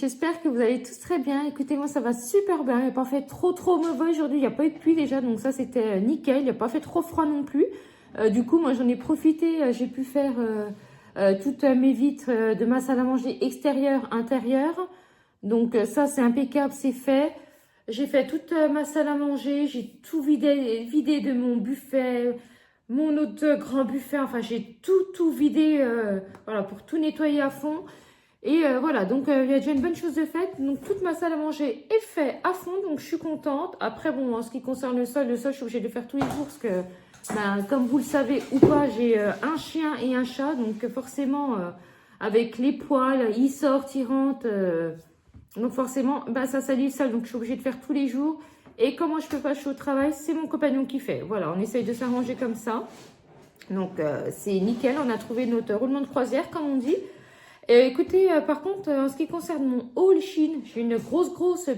j'espère que vous allez tous très bien. Écoutez, moi ça va super bien, il n'a pas fait trop mauvais aujourd'hui, il n'y a pas eu de pluie déjà, donc ça c'était nickel, il n'a pas fait trop froid non plus. Du coup, moi j'en ai profité, j'ai pu faire toutes mes vitres de ma salle à manger extérieure, intérieure. Donc ça c'est impeccable, c'est fait. J'ai fait toute ma salle à manger, j'ai tout vidé de mon buffet, mon autre grand buffet, enfin j'ai tout vidé, voilà, pour tout nettoyer à fond. Et voilà, donc il y a déjà une bonne chose de faite. Donc toute ma salle à manger est faite à fond, donc je suis contente. Après, bon, en ce qui concerne le sol, je suis obligée de le faire tous les jours parce que, ben, comme vous le savez ou pas, j'ai un chien et un chat. Donc forcément, avec les poils, ils sortent, ils rentrent. Donc forcément, ben, ça salit le sol, donc je suis obligée de faire tous les jours. Et comment je peux pas, je suis au travail, c'est mon compagnon qui fait. Voilà, on essaye de s'arranger comme ça. Donc c'est nickel, on a trouvé notre roulement de croisière, comme on dit. Écoutez, par contre, en ce qui concerne mon haul Chine, j'ai une grosse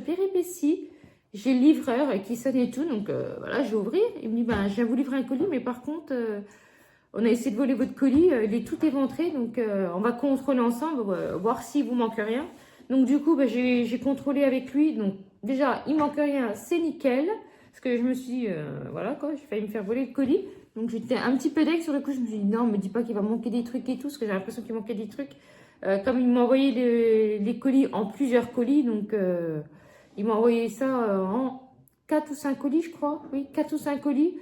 péripétie. J'ai le livreur qui sonne et tout, donc voilà, je vais ouvrir. Il me dit, ben, je viens vous livrer un colis, mais par contre, on a essayé de voler votre colis, il est tout éventré, donc on va contrôler ensemble, voir s'il vous manque rien. Donc du coup, ben, j'ai contrôlé avec lui, donc déjà, il manque rien, c'est nickel. Parce que je me suis dit, voilà quoi, j'ai failli me faire voler le colis. Donc j'étais un petit peu deg sur le coup, je me suis dit, non, me dis pas qu'il va manquer des trucs et tout, parce que j'ai l'impression qu'il manquait des trucs. Comme il m'a envoyé les colis en plusieurs colis, donc il m'a envoyé ça en 4 ou 5 colis, je crois. Oui, 4 ou 5 colis.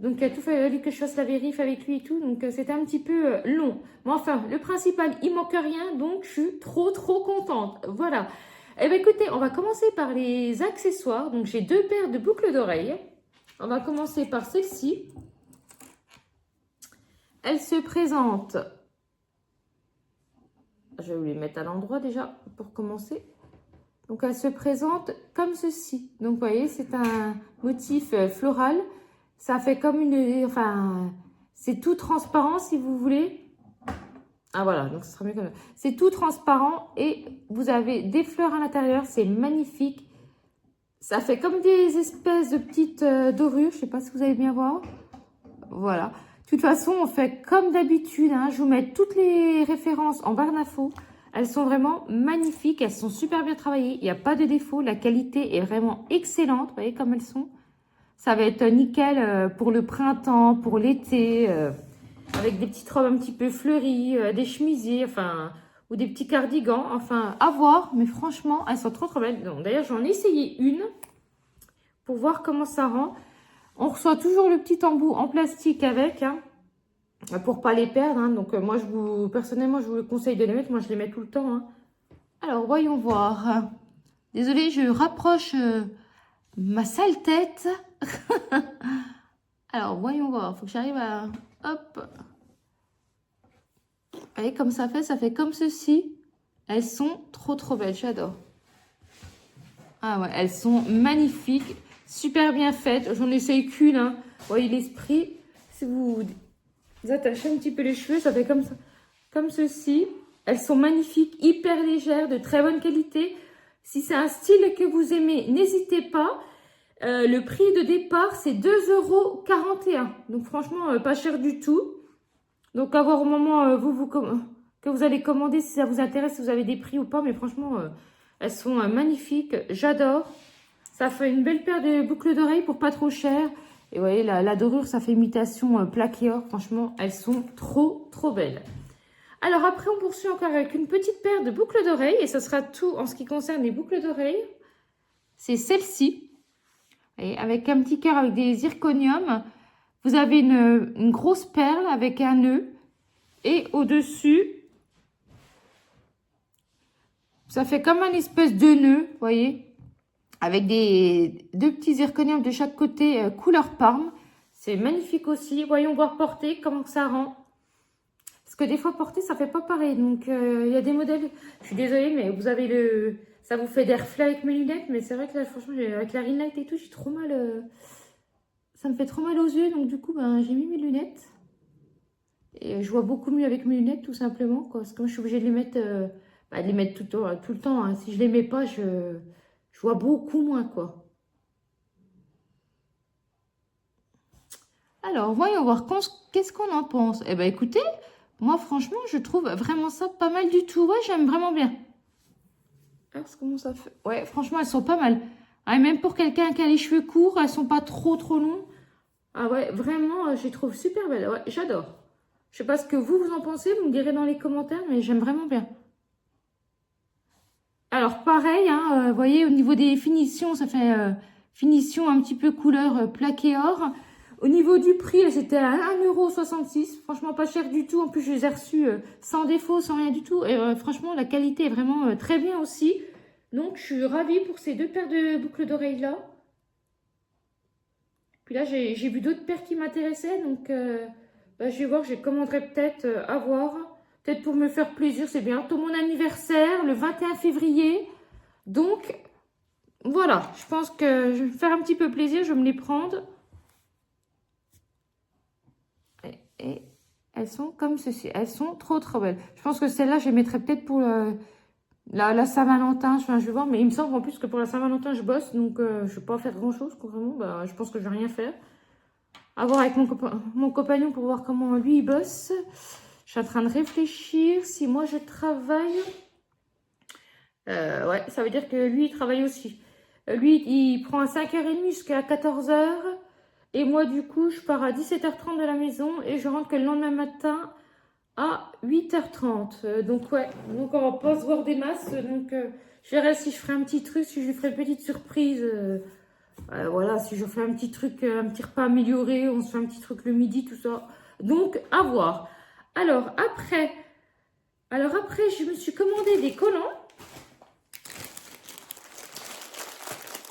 Donc il a tout fallu que je fasse la vérif avec lui et tout. Donc c'était un petit peu long. Mais enfin, le principal, il manque rien, donc je suis trop contente. Voilà. Eh bien écoutez, on va commencer par les accessoires. Donc j'ai 2 paires de boucles d'oreilles. On va commencer par celle-ci. Elle se présente... Je vais vous les mettre à l'endroit déjà pour commencer. Donc, elle se présente comme ceci. Donc, vous voyez, c'est un motif floral. Ça fait comme une... Enfin, c'est tout transparent si vous voulez. Ah, voilà. Donc, ce sera mieux comme ça. C'est tout transparent et vous avez des fleurs à l'intérieur. C'est magnifique. Ça fait comme des espèces de petites dorures. Je ne sais pas si vous allez bien voir. Voilà. De toute façon, on fait comme d'habitude. Hein. Je vous mets toutes les références en barre d'infos. Elles sont vraiment magnifiques. Elles sont super bien travaillées. Il n'y a pas de défaut. La qualité est vraiment excellente. Vous voyez comme elles sont. Ça va être nickel pour le printemps, pour l'été. Avec des petites robes un petit peu fleuries, des chemisiers, enfin, ou des petits cardigans. Enfin, à voir. Mais franchement, elles sont trop belles. D'ailleurs, j'en ai essayé une pour voir comment ça rend. On reçoit toujours le petit embout en plastique avec, hein, pour pas les perdre. Hein. Donc, moi, personnellement, je vous le conseille de les mettre. Moi, je les mets tout le temps. Hein. Alors, voyons voir. Désolée, je rapproche ma sale tête. Alors, voyons voir. Il faut que j'arrive à... Hop. Vous voyez, comme ça fait comme ceci. Elles sont trop belles. J'adore. Ah ouais, elles sont magnifiques. Super bien faites. J'en essaye qu'une. Hein. Vous voyez l'esprit. Si vous attachez un petit peu les cheveux, ça fait comme ça, comme ceci. Elles sont magnifiques, hyper légères, de très bonne qualité. Si c'est un style que vous aimez, n'hésitez pas. Le prix de départ, c'est 2,41 €. Donc franchement, pas cher du tout. Donc à voir au moment que vous allez commander, si ça vous intéresse, si vous avez des prix ou pas. Mais franchement, elles sont magnifiques. J'adore. Ça fait une belle paire de boucles d'oreilles pour pas trop cher. Et vous voyez, la dorure, ça fait imitation plaqué or. Franchement, elles sont trop belles. Alors après, on poursuit encore avec une petite paire de boucles d'oreilles. Et ce sera tout en ce qui concerne les boucles d'oreilles. C'est celle-ci. Avec un petit cœur avec des zirconiums. Vous avez une grosse perle avec un nœud. Et au-dessus, ça fait comme un espèce de nœud, vous voyez, avec deux petits zirconiums de chaque côté, couleur parme. C'est magnifique aussi. Voyons voir porter, comment ça rend. Parce que des fois, porter, ça fait pas pareil. Donc, il y a des modèles... Je suis désolée, mais vous avez le... Ça vous fait des reflets avec mes lunettes. Mais c'est vrai que là, franchement, avec la ring light et tout, j'ai trop mal... Ça me fait trop mal aux yeux. Donc, du coup, ben, j'ai mis mes lunettes. Et je vois beaucoup mieux avec mes lunettes, tout simplement. Quoi. Parce que moi, je suis obligée de les mettre, tout le temps. Hein. Si je les mets pas, je vois beaucoup moins, quoi. Alors, voyons voir qu'est-ce qu'on en pense. Eh bien, écoutez, moi, franchement, je trouve vraiment ça pas mal du tout. Ouais, j'aime vraiment bien. Alors, comment ça fait? Ouais, franchement, elles sont pas mal. Ah, et même pour quelqu'un qui a les cheveux courts, elles sont pas trop longs. Ah ouais, vraiment, je les trouve super belles. Ouais, j'adore. Je sais pas ce que vous en pensez, vous me direz dans les commentaires, mais j'aime vraiment bien. Alors, pareil, hein, vous voyez, au niveau des finitions, ça fait finition un petit peu couleur plaqué or. Au niveau du prix, c'était à 1,66 €. Franchement, pas cher du tout. En plus, je les ai reçus sans défaut, sans rien du tout. Et franchement, la qualité est vraiment très bien aussi. Donc, je suis ravie pour ces deux paires de boucles d'oreilles là. Puis là, j'ai vu d'autres paires qui m'intéressaient. Donc, bah, je vais voir, je commanderai peut-être à voir. Peut-être pour me faire plaisir. C'est bientôt mon anniversaire, le 21 février. Donc, voilà. Je pense que je vais me faire un petit peu plaisir. Je vais me les prendre. Et elles sont comme ceci. Elles sont trop belles. Je pense que celle-là, je les mettrai peut-être pour la Saint-Valentin. Enfin, je vais voir. Mais il me semble en plus que pour la Saint-Valentin, je bosse. Donc, je ne vais pas faire grand-chose. Vraiment, bah, je pense que je vais rien faire. À voir avec mon compagnon pour voir comment lui, il bosse. Je suis en train de réfléchir. Si moi, je travaille... ouais, ça veut dire que lui, il travaille aussi. Lui, il prend à 5h30 jusqu'à 14h. Et moi, du coup, je pars à 17h30 de la maison et je rentre que le lendemain matin à 8h30. Donc, ouais, donc on va pas se voir des masses. Donc, je verrai si je ferai un petit truc, si je lui ferai une petite surprise. Voilà, si je fais un petit truc, un petit repas amélioré, on se fait un petit truc le midi, tout ça. Donc, à voir. Alors, après, je me suis commandé des collants.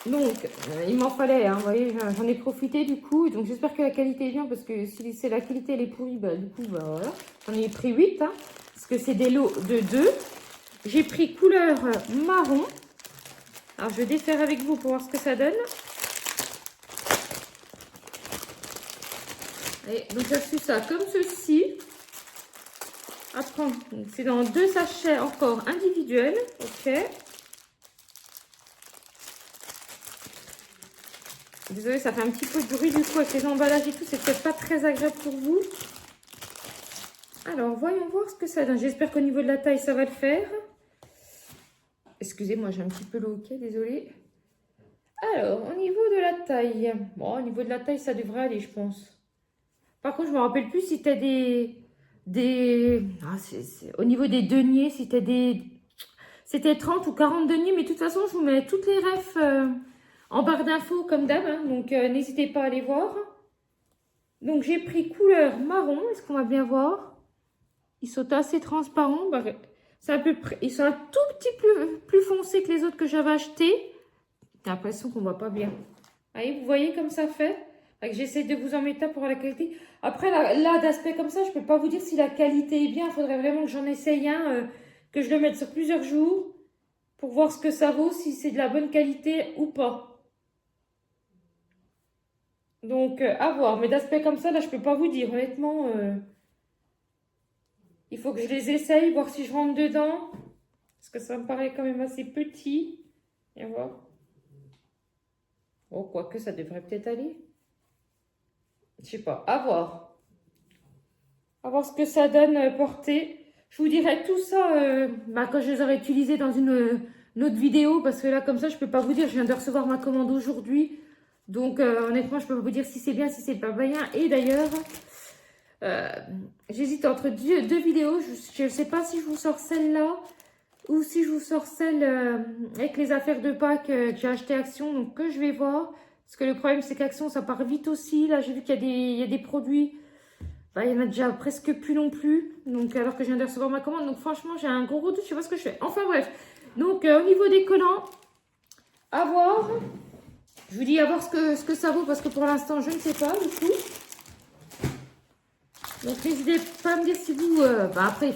Donc, il m'en fallait, hein, vous voyez, j'en ai profité du coup. Donc, j'espère que la qualité est bien parce que si c'est la qualité, elle est pourrie, bah, du coup, bah voilà. J'en ai pris 8, hein, parce que c'est des lots de 2. J'ai pris couleur marron. Alors, je vais défaire avec vous pour voir ce que ça donne. Et donc, j'ai reçu ça comme ceci. Après, c'est dans 2 sachets encore individuels. Ok. Désolée, ça fait un petit peu de bruit du coup avec les emballages et tout. C'est peut-être pas très agréable pour vous. Alors, voyons voir ce que ça donne. J'espère qu'au niveau de la taille, ça va le faire. Excusez-moi, j'ai un petit peu le hoquet, désolée. Alors, au niveau de la taille. Bon, au niveau de la taille, ça devrait aller, je pense. Par contre, je me rappelle plus si tu as au niveau des deniers, si tu as des... C'était 30 ou 40 deniers, mais de toute façon, je vous mets toutes les refs en barre d'infos comme d'hab. Hein, donc, n'hésitez pas à aller voir. Donc, j'ai pris couleur marron. Est-ce qu'on va bien voir? Ils sont assez transparents. Bah, c'est à peu près... Ils sont un tout petit plus foncés que les autres que j'avais achetés. J'ai l'impression qu'on ne voit pas bien. Allez, vous voyez comme ça fait? J'essaie de vous en mettre un pour la qualité. Après, là d'aspect comme ça, je ne peux pas vous dire si la qualité est bien. Il faudrait vraiment que j'en essaye un, que je le mette sur plusieurs jours pour voir ce que ça vaut, si c'est de la bonne qualité ou pas. Donc, à voir. Mais d'aspect comme ça, là, je ne peux pas vous dire. Honnêtement, il faut que je les essaye, voir si je rentre dedans. Parce que ça me paraît quand même assez petit. Et voir. Oh, quoique, ça devrait peut-être aller. Je sais pas, à voir. À voir ce que ça donne portée. Je vous dirai tout ça quand je les aurai utilisés dans une autre vidéo. Parce que là, comme ça, je peux pas vous dire. Je viens de recevoir ma commande aujourd'hui. Donc, honnêtement, je peux pas vous dire si c'est bien, si c'est pas bien. Et d'ailleurs, j'hésite entre deux vidéos. Je ne sais pas si je vous sors celle-là ou si je vous sors celle avec les affaires de Pâques que j'ai acheté Action. Donc, que je vais voir. Parce que le problème, c'est qu'Action, ça part vite aussi. Là, j'ai vu qu'il y a des produits. Bah, il y en a déjà presque plus non plus. Donc, alors que je viens de recevoir ma commande. Donc, franchement, j'ai un gros doute. Je ne sais pas ce que je fais. Enfin, bref. Donc, au niveau des collants, à voir. Je vous dis à voir ce que ça vaut. Parce que pour l'instant, je ne sais pas du tout. Donc, n'hésitez pas à me dire si vous... après...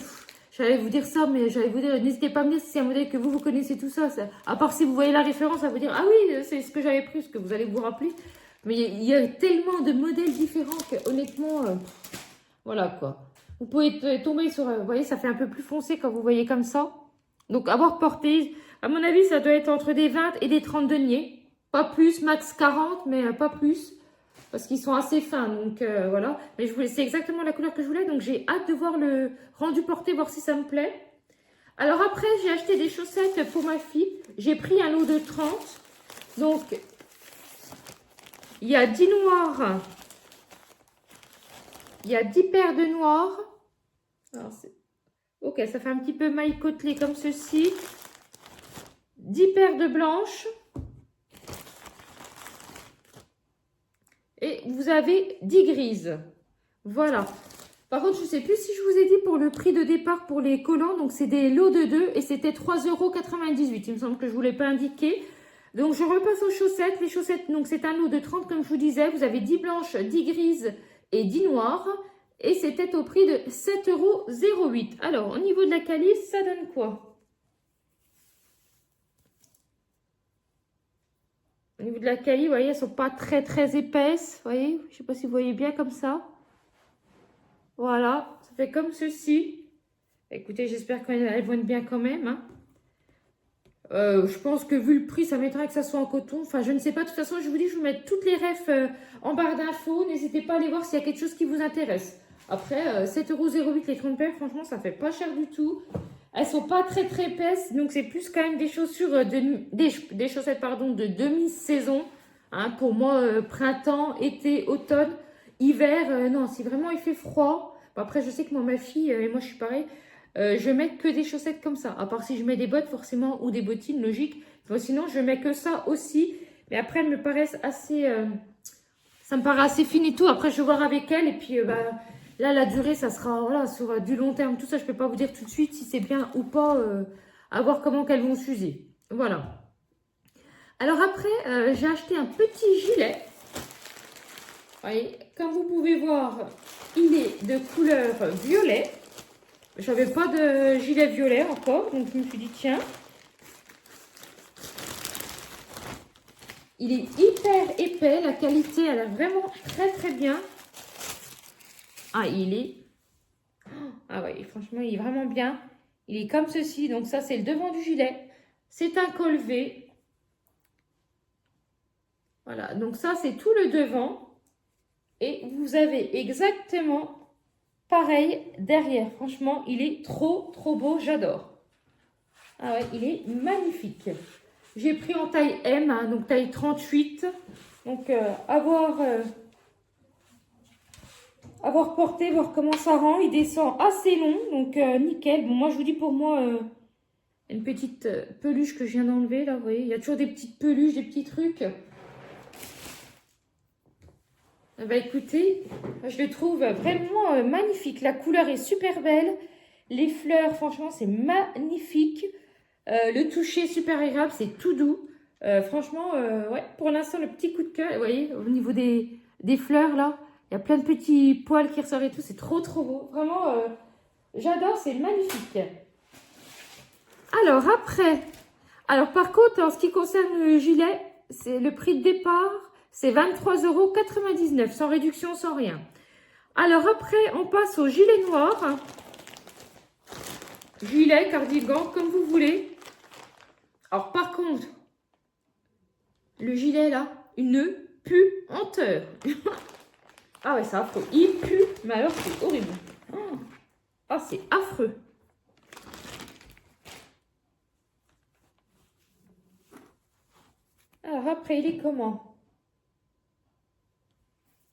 J'allais vous dire ça, mais j'allais vous dire, n'hésitez pas à me dire si c'est un modèle que vous connaissez tout ça. À part si vous voyez la référence, à vous dire, ah oui, c'est ce que j'avais pris, ce que vous allez vous rappeler. Mais il y a tellement de modèles différents que honnêtement, voilà quoi. Vous pouvez tomber sur, vous voyez, ça fait un peu plus foncé quand vous voyez comme ça. Donc, avoir porté, à mon avis, ça doit être entre des 20 et des 30 deniers. Pas plus, max 40, mais pas plus. Parce qu'ils sont assez fins, donc voilà. Mais c'est exactement la couleur que je voulais, donc j'ai hâte de voir le rendu porté, voir si ça me plaît. Alors après, j'ai acheté des chaussettes pour ma fille. J'ai pris un lot de 30. Donc, il y a 10 noirs. Il y a 10 paires de noirs. Alors, ok, ça fait un petit peu maille côtelée comme ceci. 10 paires de blanches. Et vous avez 10 grises. Voilà. Par contre, je ne sais plus si je vous ai dit pour le prix de départ pour les collants. Donc, c'est des lots de 2 et c'était 3,98 €. Il me semble que je ne vous l'ai pas indiqué. Donc, je repasse aux chaussettes. Les chaussettes, donc c'est un lot de 30 comme je vous disais. Vous avez 10 blanches, 10 grises et 10 noires. Et c'était au prix de 7,08 €. Alors, au niveau de la qualif, ça donne quoi? Au niveau de la qualif, vous voyez, elles ne sont pas très épaisses. Vous voyez, je ne sais pas si vous voyez bien comme ça. Voilà, ça fait comme ceci. Écoutez, j'espère qu'elles vont être bien quand même. Hein. Je pense que vu le prix, ça m'étonnerait que ça soit en coton. Enfin, je ne sais pas. De toute façon, je vous dis, je vous mets toutes les refs en barre d'infos. N'hésitez pas à aller voir s'il y a quelque chose qui vous intéresse. Après, 7,08 € les 30 paires, franchement, ça fait pas cher du tout. Elles sont pas très épaisses, donc c'est plus quand même des chaussures, des chaussettes pardon, de demi-saison. Hein, pour moi, printemps, été, automne, hiver, non, si vraiment il fait froid. Bon, après, je sais que moi, ma fille, et moi je suis pareil, je mets que des chaussettes comme ça. À part si je mets des bottes forcément ou des bottines, logique. Enfin, sinon, je mets que ça aussi. Mais après, elles me paraissent assez... ça me paraît assez fine et tout. Après, je vais voir avec elle. Et puis, là, la durée, ça sera voilà, sur du long terme. Tout ça, je ne peux pas vous dire tout de suite si c'est bien ou pas. À voir comment qu'elles vont s'user. Voilà. Alors après, j'ai acheté un petit gilet. Vous voyez, comme vous pouvez voir, il est de couleur violet. Je n'avais pas de gilet violet encore. Donc, je me suis dit, tiens. Il est hyper épais. La qualité, elle est vraiment très bien. Ah, il est... Ah ouais, franchement, il est vraiment bien. Il est comme ceci. Donc ça, c'est le devant du gilet. C'est un col V. Voilà, donc ça, c'est tout le devant. Et vous avez exactement pareil derrière. Franchement, il est trop beau. J'adore. Ah ouais, il est magnifique. J'ai pris en taille M, hein, donc taille 38. Donc, avoir porté, voir comment ça rend. Il descend assez long, donc nickel. Bon, moi, je vous dis pour moi, une petite peluche que je viens d'enlever, là, vous voyez. Il y a toujours des petites peluches, des petits trucs. Bah écoutez, je le trouve vraiment magnifique. La couleur est super belle. Les fleurs, franchement, c'est magnifique. Le toucher, super agréable, c'est tout doux. Franchement, ouais, pour l'instant, le petit coup de cœur, vous voyez, au niveau des fleurs, là, il y a plein de petits poils qui ressortent et tout. C'est trop beau. Vraiment, j'adore, c'est magnifique. Alors, après, par contre, en ce qui concerne le gilet, c'est le prix de départ, c'est 23,99 € sans réduction, sans rien. Alors, après, on passe au gilet noir. Gilet, cardigan, comme vous voulez. Alors, par contre, le gilet, là, une puanteur. Ah ouais, c'est affreux. Il pue, mais alors, c'est horrible. Ah, c'est affreux. Alors, après, il est comment?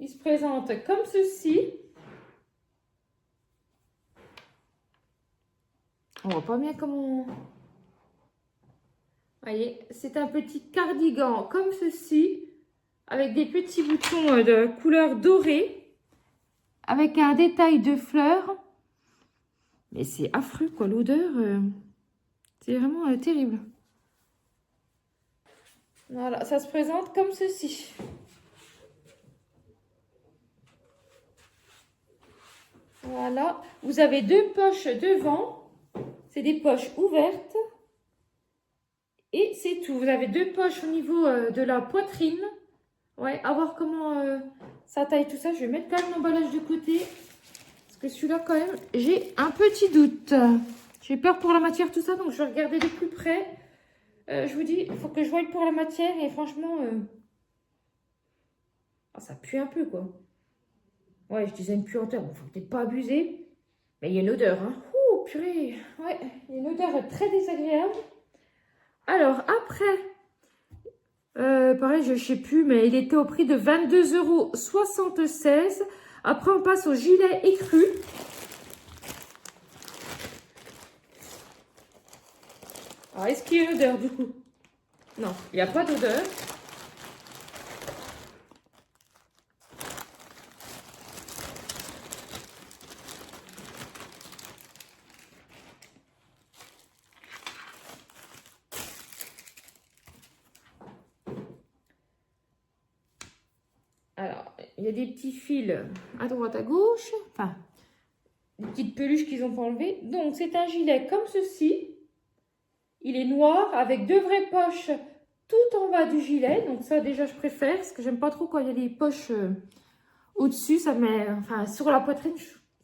Il se présente comme ceci. On voit pas bien comment... Voyez, c'est un petit cardigan comme ceci, avec des petits boutons de couleur dorée, avec un détail de fleurs. Mais c'est affreux, quoi, l'odeur, c'est vraiment terrible. Voilà, ça se présente comme ceci. Voilà, vous avez deux poches devant, c'est des poches ouvertes. Et c'est tout. Vous avez deux poches au niveau de la poitrine. Ouais, à voir comment ça taille tout ça. Je vais mettre quand même l'emballage de côté. Parce que celui-là, quand même, j'ai un petit doute. J'ai peur pour la matière, tout ça. Donc, je vais regarder de plus près. Je vous dis, il faut que je voie pour la matière. Et franchement, ça pue un peu, quoi. Ouais, je disais une puanteur. Bon, faut peut-être pas abuser. Mais il y a une odeur, hein. Oh purée, ouais, il y a une odeur très désagréable. Alors après, pareil, je ne sais plus, mais il était au prix de 22,76 €. Après, on passe au gilet écru. Alors, est-ce qu'il y a une odeur du coup? Non, il n'y a pas d'odeur. Alors, il y a des petits fils à droite, à gauche. Enfin, des petites peluches qu'ils n'ont pas enlevées. Donc, c'est un gilet comme ceci. Il est noir avec 2 vraies poches tout en bas du gilet. Donc, ça, déjà, je préfère. Parce que j'aime pas trop quand il y a des poches au-dessus. Ça met, enfin, sur la poitrine,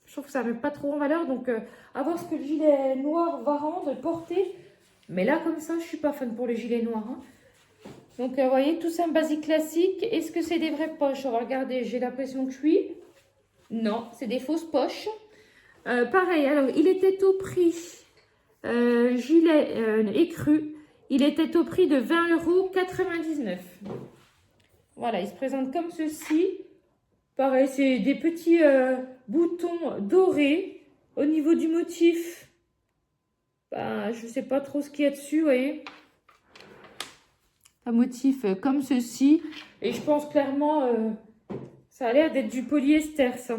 je trouve que ça ne met pas trop en valeur. Donc, à voir ce que le gilet noir va rendre, porter. Mais là, comme ça, je suis pas fan pour les gilets noirs. Hein. Donc, vous voyez, tout simple, basique, classique. Est-ce que c'est des vraies poches? On va regarder, j'ai l'impression que je suis. Non, c'est des fausses poches. Pareil, alors, il était au prix, gilet écru, il était au prix de 20,99 €. Voilà, il se présente comme ceci. Pareil, c'est des petits boutons dorés. Au niveau du motif, ben, je ne sais pas trop ce qu'il y a dessus, vous voyez. Un motif comme ceci. Et je pense clairement, ça a l'air d'être du polyester, ça.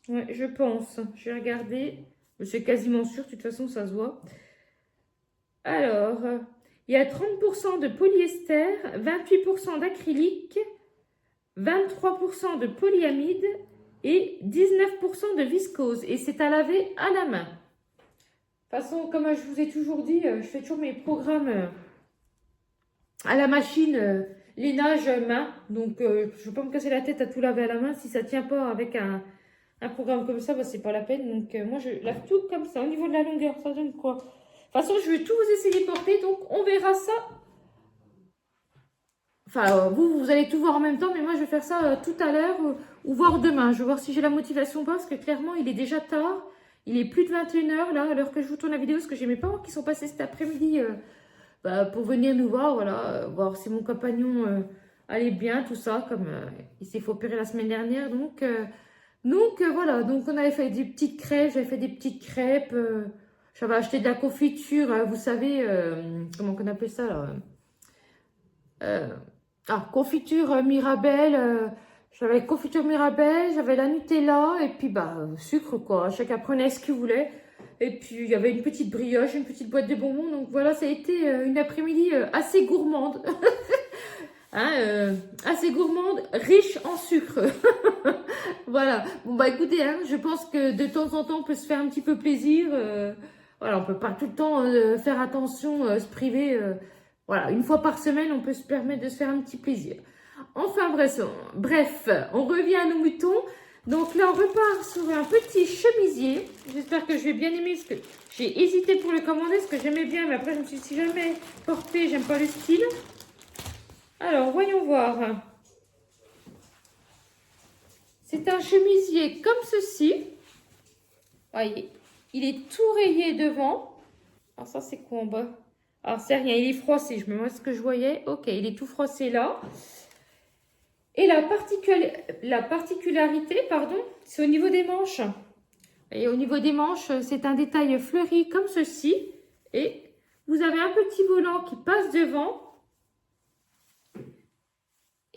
Ouais, je pense. Je vais regarder. C'est quasiment sûr, de toute façon, ça se voit. Alors, il y a 30% de polyester, 28% d'acrylique, 23% de polyamide et 19% de viscose. Et c'est à laver à la main. De toute façon, comme je vous ai toujours dit, je fais toujours mes programmes à la machine, les nages main. Donc, je ne vais pas me casser la tête à tout laver à la main. Si ça ne tient pas avec un programme comme ça, bah, c'est pas la peine. Donc, moi, je lave tout comme ça. Au niveau de la longueur, ça donne quoi? De toute façon, je vais tout vous essayer de porter. Donc, on verra ça. Enfin, vous allez tout voir en même temps. Mais moi, je vais faire ça tout à l'heure ou voir demain. Je vais voir si j'ai la motivation ou pas. Parce que clairement, il est déjà tard. Il est plus de 21 h là, à l'heure que je vous tourne la vidéo. Parce que j'ai mes parents qui sont passés cet après-midi bah, pour venir nous voir. Voilà, voir si mon compagnon allait bien, tout ça. Comme il s'est fait opérer la semaine dernière. Donc, voilà, donc on avait fait des petites crêpes, j'avais fait des petites crêpes, j'avais acheté de la confiture, vous savez, comment on appelle ça là confiture Mirabelle, j'avais confiture Mirabelle, j'avais la Nutella et puis bah sucre quoi, chacun prenait ce qu'il voulait. Et puis il y avait une petite brioche, une petite boîte de bonbons, donc voilà, ça a été une après-midi assez gourmande. Hein, assez gourmande, riche en sucre. Voilà. Bon, bah écoutez, hein, je pense que de temps en temps, on peut se faire un petit peu plaisir. Voilà, on peut pas tout le temps faire attention, se priver. Voilà, une fois par semaine, on peut se permettre de se faire un petit plaisir. Enfin, bref, on revient à nos moutons. Donc là, on repart sur un petit chemisier. J'espère que je vais bien aimer, parce que j'ai hésité pour le commander, parce que j'aimais bien, mais après, je me suis dit, si jamais porté, j'aime pas le style. Alors, voyons voir. C'est un chemisier comme ceci. Voyez, il est tout rayé devant. Alors ça, c'est quoi en bas? Alors, c'est rien, il est froissé. Je me vois ce que je voyais. Ok, il est tout froissé là. Et la particularité, pardon, c'est au niveau des manches. Et au niveau des manches, c'est un détail fleuri comme ceci. Et vous avez un petit volant qui passe devant.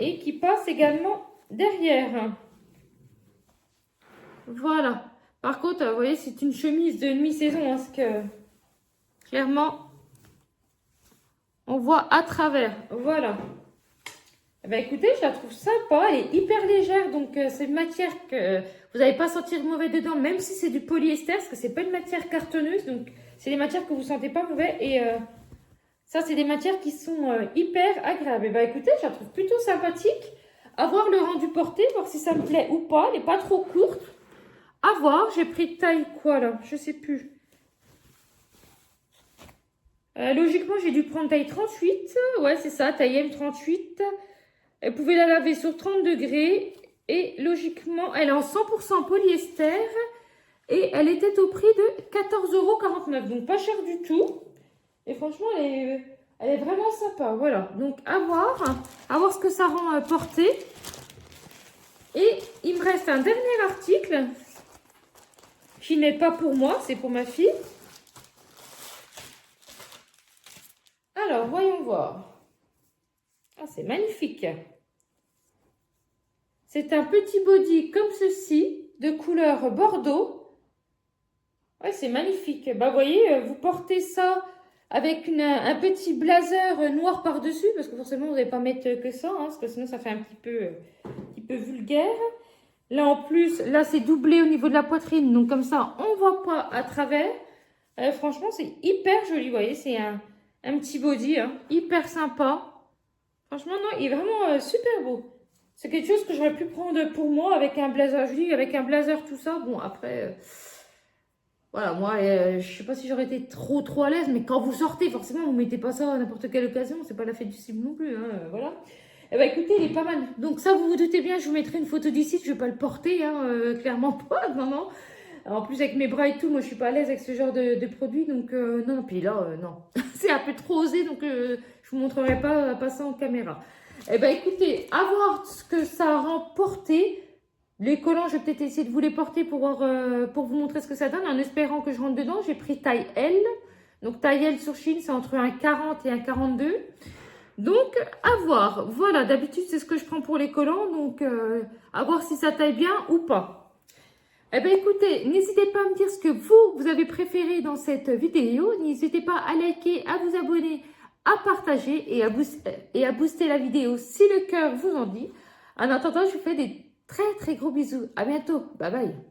Et qui passe également derrière. Voilà. Par contre, vous voyez, c'est une chemise de demi-saison. Hein, parce que, clairement, on voit à travers. Voilà. Eh ben, écoutez, je la trouve sympa. Elle est hyper légère. Donc, c'est une matière que vous n'allez pas sentir mauvais dedans. Même si c'est du polyester. Parce que c'est pas une matière cartonneuse. Donc, c'est des matières que vous ne sentez pas mauvais. Et ça, c'est des matières qui sont hyper agréables. Eh ben, écoutez, je la trouve plutôt sympathique. À voir le rendu porté. Voir si ça me plaît ou pas. Elle n'est pas trop courte. À voir, j'ai pris taille quoi là? Je sais plus. Logiquement, j'ai dû prendre taille 38. Ouais, c'est ça, taille M38. Elle pouvait la laver sur 30 degrés. Et logiquement, elle est en 100% polyester. Et elle était au prix de 14,49 €. Donc pas cher du tout. Et franchement, elle est vraiment sympa. Voilà. Donc à voir ce que ça rend portée. Et il me reste un dernier article qui n'est pas pour moi, c'est pour ma fille. Alors, voyons voir. Ah, c'est magnifique. C'est un petit body comme ceci, de couleur bordeaux. Ouais, c'est magnifique. Bah, vous voyez, vous portez ça avec un petit blazer noir par-dessus, parce que forcément, vous n'allez pas mettre que ça, hein, parce que sinon, ça fait un petit peu vulgaire. Là, en plus, là, c'est doublé au niveau de la poitrine, donc comme ça, on ne voit pas à travers. Franchement, c'est hyper joli, vous voyez, c'est un petit body, hein, hyper sympa. Franchement, non, il est vraiment super beau. C'est quelque chose que j'aurais pu prendre pour moi avec un blazer. Je dis, avec un blazer, tout ça. Bon, après, voilà, moi, je sais pas si j'aurais été trop à l'aise, mais quand vous sortez, forcément, vous mettez pas ça à n'importe quelle occasion. C'est pas la fête du cible non plus, hein, voilà. Eh ben, écoutez, il est pas mal. Donc ça, vous vous doutez bien, je vous mettrai une photo d'ici. Je vais pas le porter, hein, clairement pas, non, non. En plus, avec mes bras et tout, moi, je suis pas à l'aise avec ce genre de produit. Donc, non, puis là, non. C'est un peu trop osé, donc je vous montrerai pas ça en caméra. Eh ben, écoutez, à voir ce que ça a remporté. Les collants, je vais peut-être essayer de vous les porter pour vous montrer ce que ça donne, en espérant que je rentre dedans. J'ai pris taille L. Donc, taille L sur Chine, c'est entre un 40 et un 42. Donc, à voir. Voilà, d'habitude, c'est ce que je prends pour les collants. Donc, à voir si ça taille bien ou pas. Eh bien, écoutez, n'hésitez pas à me dire ce que vous avez préféré dans cette vidéo. N'hésitez pas à liker, à vous abonner, à partager et à booster la vidéo si le cœur vous en dit. En attendant, je vous fais des très gros bisous. À bientôt. Bye bye.